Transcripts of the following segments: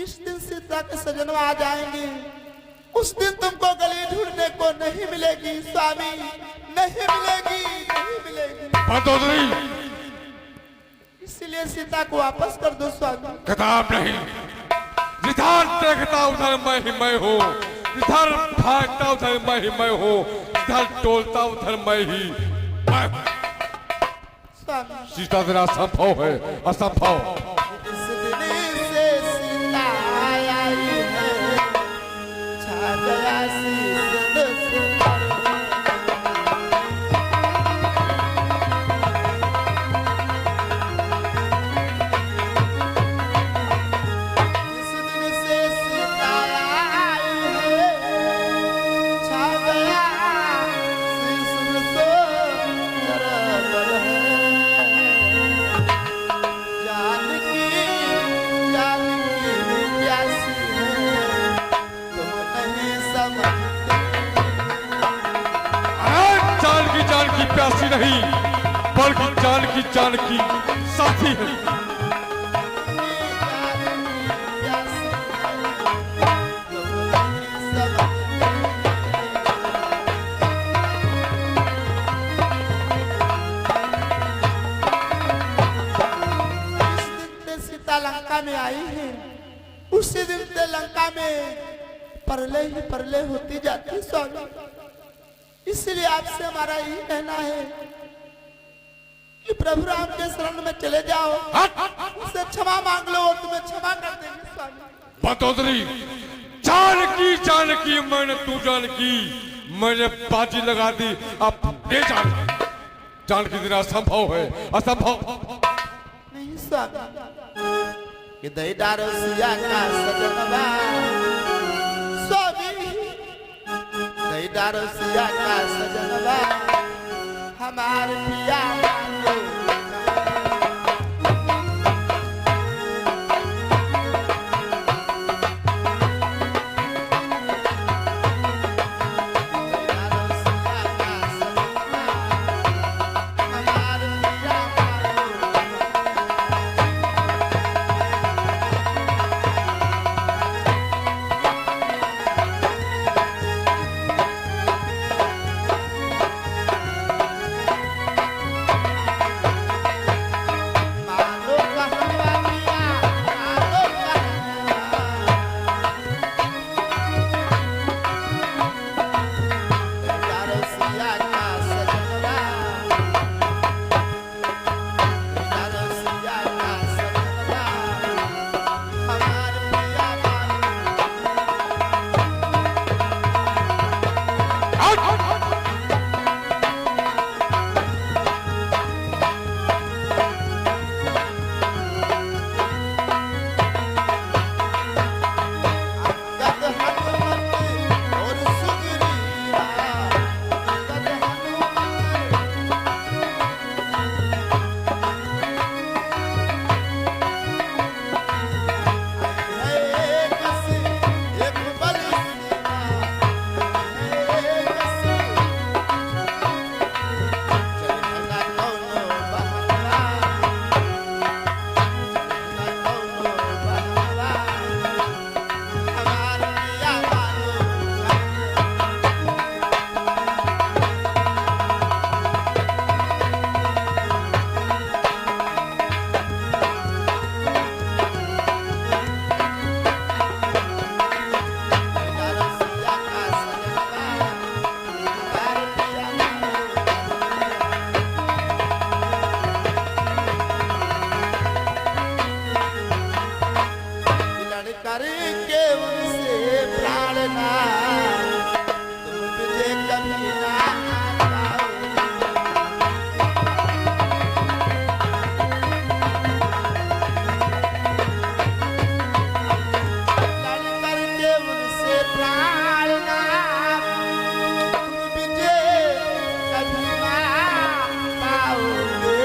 जिस दिन सीता के सजनवा आ जाएंगे उस दिन तुमको गली ढूंढने को नहीं मिलेगी स्वामी, नहीं मिलेगी, नहीं मिलेगी। मंदोदरी, इसलिए सीता को वापस कर दो स्वामी। किताब नहीं, जिधर देखता उधर मैं हूँ, जिधर भागता उधर मैं हूँ, जिधर टोलता उधर मैं ही मैं। सीता तेरा असंभव है, असंभव। इस दिन से सीता आई है, छा गया शीश पर। इस दिन से सीता आई है, छा गया शीश पर है। जानकी प्यासी है, तुम नहीं समझते। जानकी प्यासी नहीं, बल्कि जानकी साथी है। प्यासी है, तुम नहीं समझते। जिस दिन से सीता लंका में आई है उसी दिन से लंका में परलय ही परलय होती जाती स्वामी। इसलिए आपसे हमारा यही कहना है कि प्रभु राम के शरण में चले जाओ, उससे क्षमा मांग लो और तुम्हें क्षमा कर देंगे स्वामी। मंदोदरी, जानकी मैंने तू जानकी मैंने बाजी लगा दी, अब ले जानकी तेरा असंभव है, असंभव। नहीं स्वामी, कि दई डारो सिया का सजनवा स्वामी, दई डारो सिया का सजनवा हमारे पिया मांगो। करके उनसे प्रार्थना तुम मुझे कभी ना करके उनसे प्रार्थना तुम मुझे कभी ना पाओगे।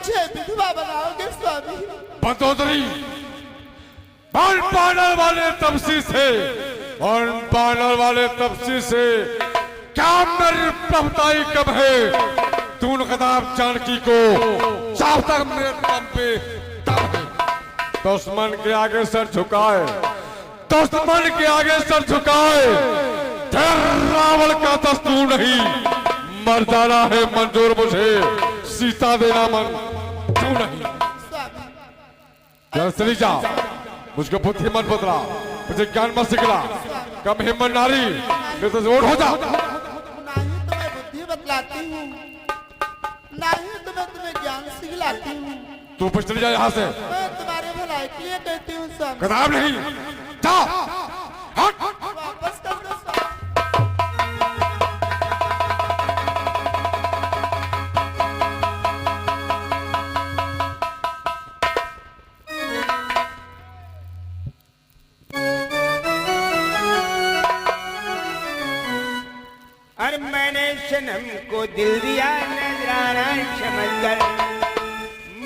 मुझे विधवा बनाओगे स्वामी? बंदोदरी, बाण बानर वाले तपसी से और बानर वाले तपसी से क्या मेरी प्रभुताई कब है? तूने खिताब जानकी को जब तक मेरे दम पे दम है, दुश्मन के आगे सर झुकाए, दुश्मन के आगे सर झुकाए। रावण का दस्तूर नहीं, मर जाना है मंजूर मुझे, सीता देना मन क्यों नहीं? चली जा, मुझको बुद्धि मत बदला, मुझे ज्ञान मत सिखला, कम हिम्मत नारी, नहीं तो जोड़ हो जा। नहीं तुम्हें बुद्धि बतलाती हूँ, नहीं तुम्हें ज्ञान सिखलाती हूँ। तू ऊपर चली जा यहाँ से। मैं तुम्हारे भलाई के लिए कहती हूँ स्वामी। किताब नहीं, जा हट। वापस कर दो स्वामी। और मैंने सनम को दिल दिया नजराना समझकर,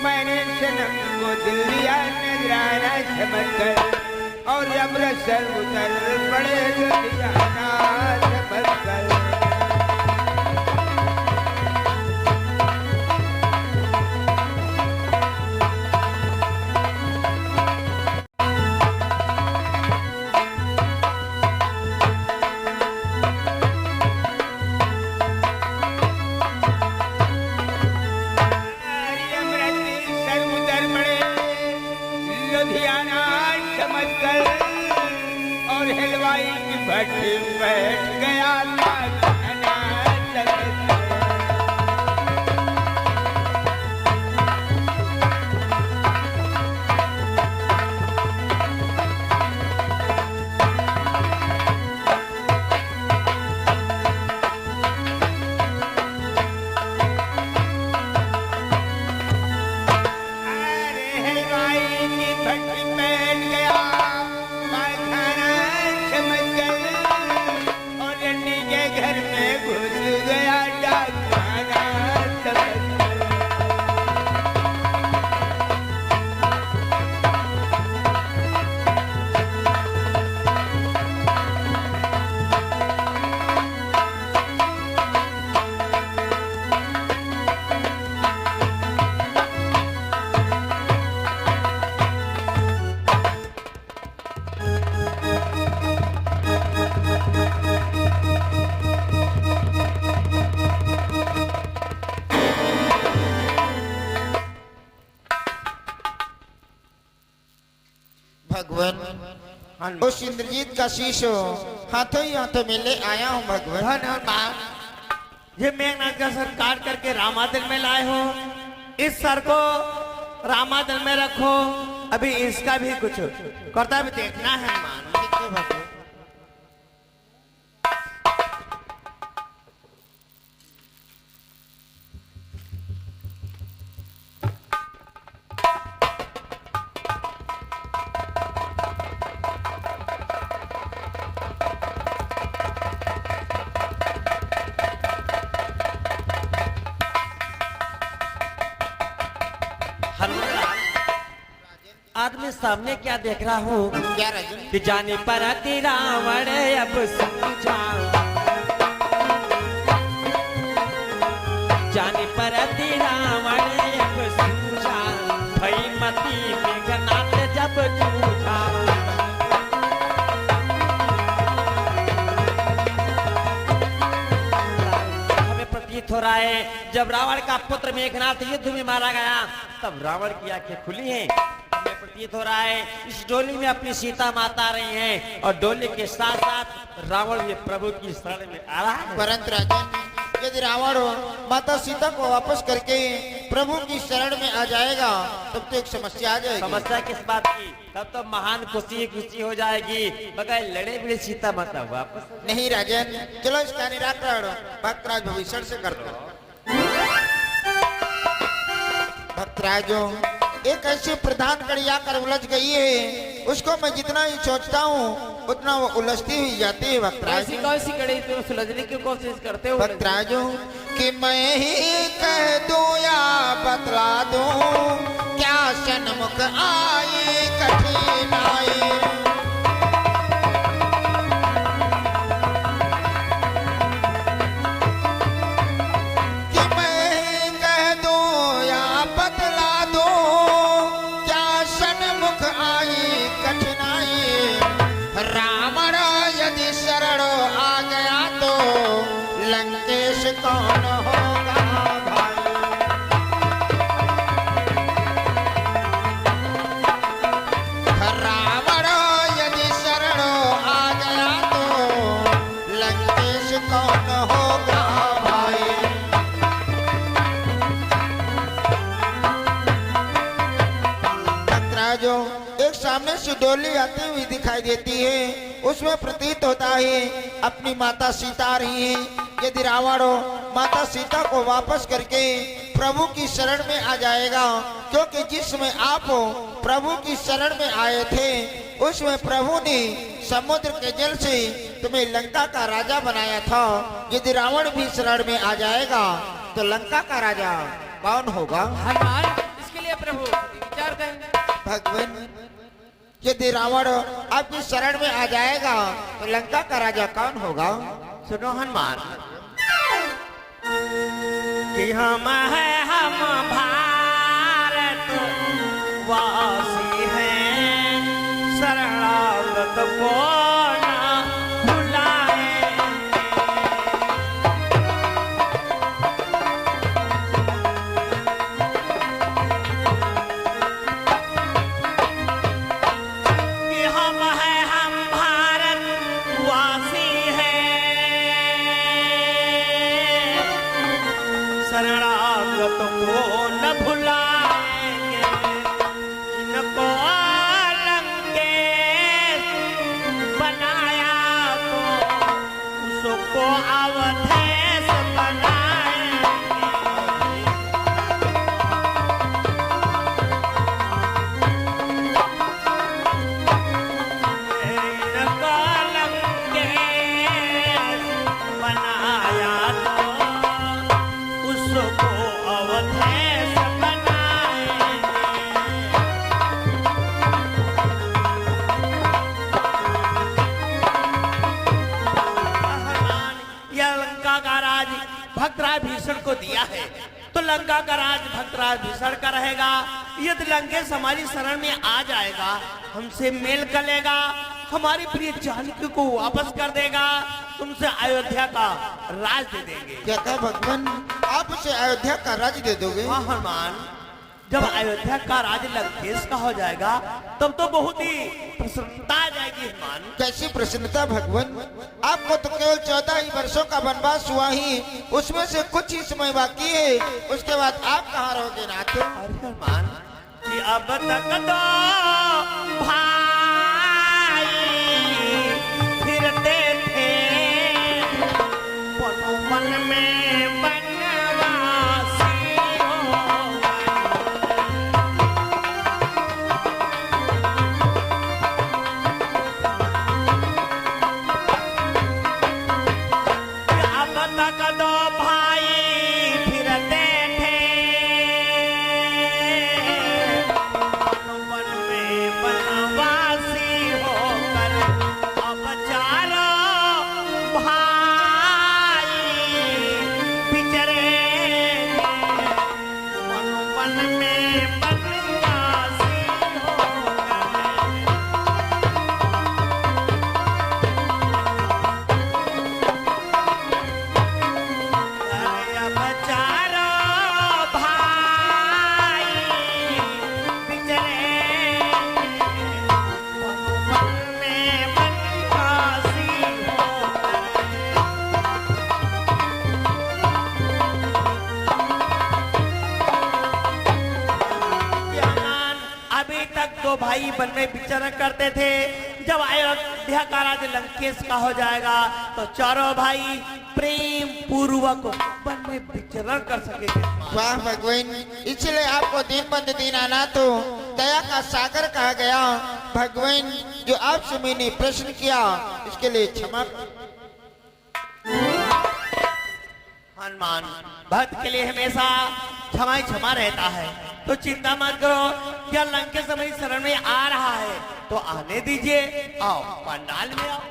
मैंने सनम को दिल दिया नजराना समझकर, और जब रसल उतर पड़े लुधियाना समझकर। और हलवाई की भट्टी बैठ गया भगवान। उस इंद्रजीत का शीशो हाथों ही हाथों में ले आया हूँ भगवान। ये मेघनाथ का सर काट करके रामादल में लाए हो, इस सर को रामादल में रखो, अभी इसका भी कुछ करता भी देखना है मान। आदमी सामने क्या देख रहा हूँ? क्या राजन? कि जाने पर रावण अब समझा, जाने पर रावण अब समझा, भई मती मेघनाथ जब जूझा। हमें प्रतीत हो रहा है जब रावण का पुत्र मेघनाथ युद्ध में मारा गया तब रावण की आंखें खुली हैं। प्रतीत हो रहा है इस डोली में अपनी सीता माता रही हैं और डोली के साथ साथ रावण भी प्रभु की शरण में आ रहा है। परंतु राजन, यदि रावण माता सीता को वापस करके प्रभु की शरण में आ जाएगा तब तो एक समस्या आ जाएगी। समस्या किस बात की? तब तो महान खुशी हो जाएगी, बगैर लड़े भी सीता माता वापस नहीं राजन, चलो इसका निराकरण भक्तराज भविष्य से कर दो। भक्तराजो, एक ऐसी प्रधान कड़ी आकर उलझ गई है, उसको मैं जितना ही सोचता हूँ उतना वो उलझती हुई जाती है। भक्तराज, कौन सी कड़ी तुम सुलझने की कोशिश करते हो? भक्तराजो, कि मैं ही कह दूं या बतला दूं सन्मुख आई कठिनाई। कि मैं कह दूं या बतला दूं, क्या सन्मुख आई कठिनाई। रावण यदि शरण आ गया तो लंकेश कौन होगा भाई। रावण यदि शरण आ गया तो लंकेश कौन होगा भाई। भक्तराजो, एक सामने से डोली आती हुई दिखाई देती है। उसमें प्रतीत होता है अपनी माता सीता आ रही है। यदि रावण माता सीता को वापस करके प्रभु की शरण में आ जाएगा, क्योंकि जिसमें आप प्रभु की शरण में आए थे उसमें प्रभु ने समुद्र के जल से तुम्हें लंका का राजा बनाया था। यदि रावण भी शरण में आ जाएगा तो लंका का राजा कौन होगा? हनुमान, इसके लिए प्रभु विचार करें। भगवान, यदि रावण आपकी शरण में आ जाएगा तो लंका का राजा कौन होगा? सुनो हनुमान, कि हम भारत वासी हैं, शरणागत को न भुलाएं। कि हम भारत वासी हैं, शरणागत को न भुलाएंगे। इनको लंकेश बनाया तो उसको अवधेश बनाएंगे। इनको लंकेश बनाया तो उसको अवधेश बनाएंगे। भगवान, यह लंका का राज भक्तराज भीषण को दिया है, तो लंका का राज भक्तराज भीषण का रहेगा। यदि लंकेश हमारी शरण में आ जाएगा, हमसे मेल कर लेगा, हमारी प्रिय जानकी को वापस कर देगा, तुमसे अयोध्या का राज दे देंगे। क्या था भगवान, आप उसे अयोध्या का राज दे दोगे? हाँ हनुमान, जब अयोध्या का राज लंकेश का हो जाएगा तब तो बहुत ही प्रसन्नता आ जाएगी हनुमान। कैसी प्रसन्नता भगवान? आपको तो केवल 14 ही वर्षों का वनवास हुआ ही, उसमें से कुछ ही समय बाकी है, उसके बाद आप कहाँ रहोगे नाथ? अरे हनुमान, कि अब तक दो भाई फिरते थे वन में वनवासी हो गए। अब तक दो भाई फिरते थे वन में वनवासी होकर, अब चारों भाई बिछड़े वन में वनवासी होकर। अब चारों भाई बिछड़े वन में वनवासी होकर। ज्ञान, अभी तक दो भाई वन में विचरण करते थे, जब अयोध्या का राज लंकेश का हो जाएगा तो चारों भाई प्रेम पूर्वक वन में विचरण कर सकेंगे। वाह भगवान, इसलिए आपको दिन बंद दिन आना तो दया का सागर कहा गया। भगवान, जो आपसे मैंने प्रश्न किया इसके लिए क्षमा। हनुमान, भक्त के लिए हमेशा क्षमा ही क्षमा रहता है, तो चिंता मत करो। अयोध्या लंकेश हमारी शरण में आ रहा है, तो आने दीजिए। आओ पंडाल में आओ।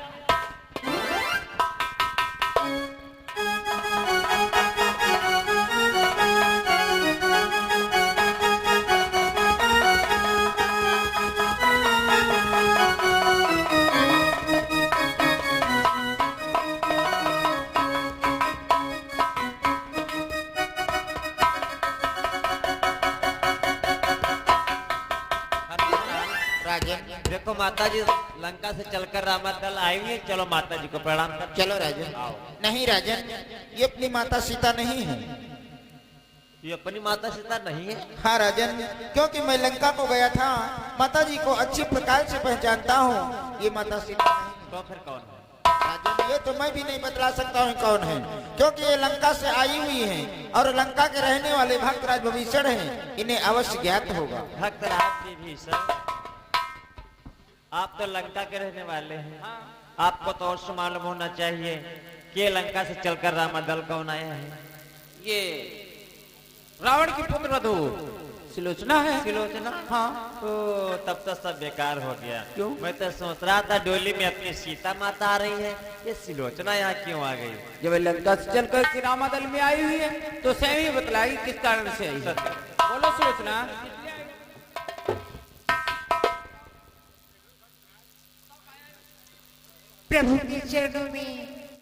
राजन देखो माता जी लंका से चलकर रावण दल आई हुई है, चलो माता जी को प्रणाम कर। चलो राजन। नहीं राजन, ये अपनी माता सीता नहीं है। ये अपनी माता सीता नहीं है? हाँ राजन, क्योंकि मैं लंका को गया था, माता जी को अच्छी प्रकार से पहचानता हूँ। ये माता सीता नहीं। तो फिर कौन है? राजन ये तो मैं भी नहीं बतला सकता हूँ कौन है, क्योंकि ये लंका से आई हुई है और लंका के रहने वाले भक्तराज विभीषण हैं, इन्हें अवश्य ज्ञात होगा। भक्तराज विभीषण, आप तो लंका के रहने वाले हैं, आपको तो अवश्य मालूम होना चाहिए कि ये लंका से चलकर रावण दल कौन आया है। ये रावण की पुत्र वधू सुलोचना है। सुलोचना? हाँ। तो तब तो सब बेकार हो गया। क्यों? मैं तो सोच रहा था डोली में अपनी सीता माता आ रही है, ये सुलोचना यहाँ क्यों आ गई? जब लंका से चलकर के रामादल में आई हुई है तो स्वयं ही बतलाएगी किस कारण से आई है। बोलो सुलोचना। प्रभु के चरणों में